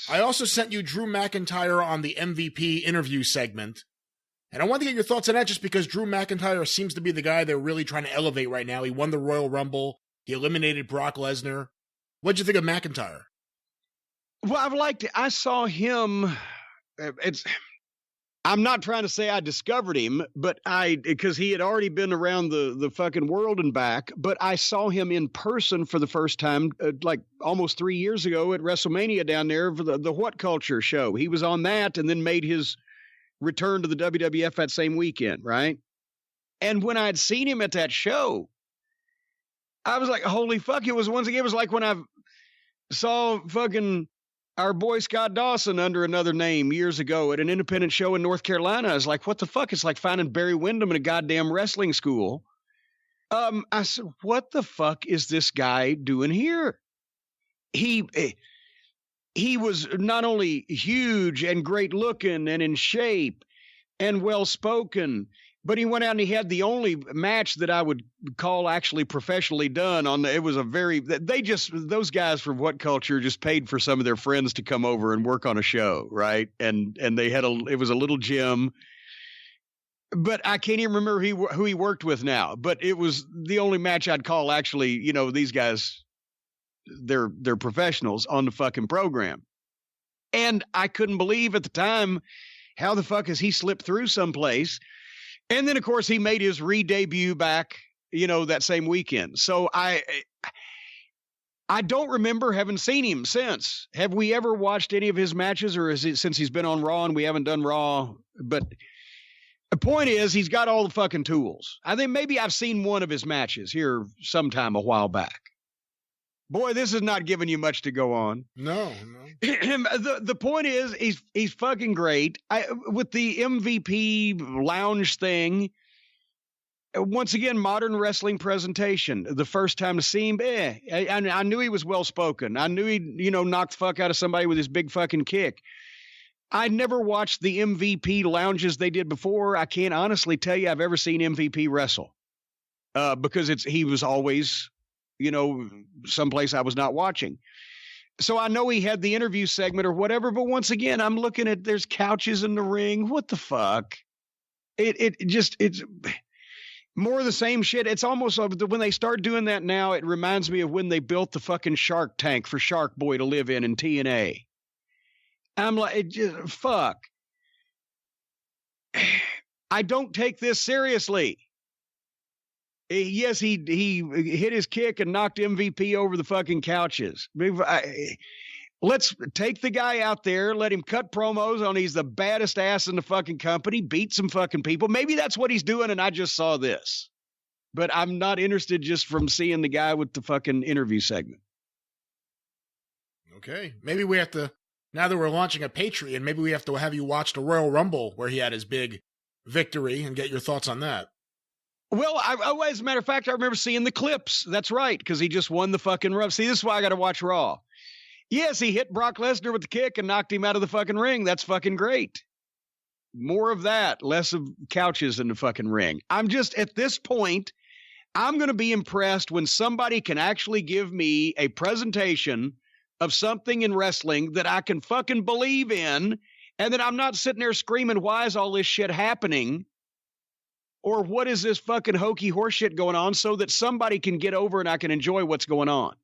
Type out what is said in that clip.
Yes. I also sent you Drew McIntyre on the MVP interview segment. And I want to get your thoughts on that just because Drew McIntyre seems to be the guy they're really trying to elevate right now. He won the Royal Rumble. He eliminated Brock Lesnar. What'd you think of McIntyre? Well, I've liked it. I saw him. I'm not trying to say I discovered him, but because he had already been around the fucking world and back, but I saw him in person for the first time, like almost 3 years ago at WrestleMania down there for the What Culture show. He was on that and then made his return to the WWF that same weekend, right? And when I'd seen him at that show, I was like, holy fuck. It was like when I saw fucking our boy Scott Dawson under another name years ago at an independent show in North Carolina. I was like, what the fuck? It's like finding Barry Windham in a goddamn wrestling school. I said, what the fuck is this guy doing here? He was not only huge and great looking and in shape and well spoken, but he went out and he had the only match that I would call actually professionally done it was those guys from What Culture just paid for some of their friends to come over and work on a show. Right. And they it was a little gym, but I can't even remember who he worked with now, but it was the only match I'd call actually, these guys, they're professionals on the fucking program. And I couldn't believe at the time, how the fuck has he slipped through someplace? And then, of course, he made his re-debut back, that same weekend. So I don't remember having seen him since. Have we ever watched any of his matches, or is it since he's been on Raw and we haven't done Raw? But the point is, he's got all the fucking tools. I think maybe I've seen one of his matches here sometime a while back. Boy, this is not giving you much to go on. No. The point is, he's fucking great. With the MVP lounge thing, once again, modern wrestling presentation. The first time to see him, I knew he was well spoken. I knew he, knocked the fuck out of somebody with his big fucking kick. I never watched the MVP lounges they did before. I can't honestly tell you I've ever seen MVP wrestle, because he was always, someplace I was not watching. So I know he had the interview segment or whatever, but once again, I'm looking at, there's couches in the ring. What the fuck? It's more of the same shit. It's almost when they start doing that now, it reminds me of when they built the fucking Shark Tank for Shark Boy to live in TNA. I'm like, fuck. I don't take this seriously. Yes, he hit his kick and knocked MVP over the fucking couches. Let's take the guy out there, let him cut promos on he's the baddest ass in the fucking company, beat some fucking people. Maybe that's what he's doing, and I just saw this. But I'm not interested just from seeing the guy with the fucking interview segment. Okay. Maybe we have to, now that we're launching a Patreon, maybe we have to have you watch the Royal Rumble where he had his big victory and get your thoughts on that. Well, as a matter of fact, I remember seeing the clips. That's right, because he just won the fucking Rumble. See, this is why I got to watch Raw. Yes, he hit Brock Lesnar with the kick and knocked him out of the fucking ring. That's fucking great. More of that, less of couches in the fucking ring. I'm just, at this point, I'm going to be impressed when somebody can actually give me a presentation of something in wrestling that I can fucking believe in, and that I'm not sitting there screaming, why is all this shit happening? Or what is this fucking hokey horse shit going on, so that somebody can get over and I can enjoy what's going on.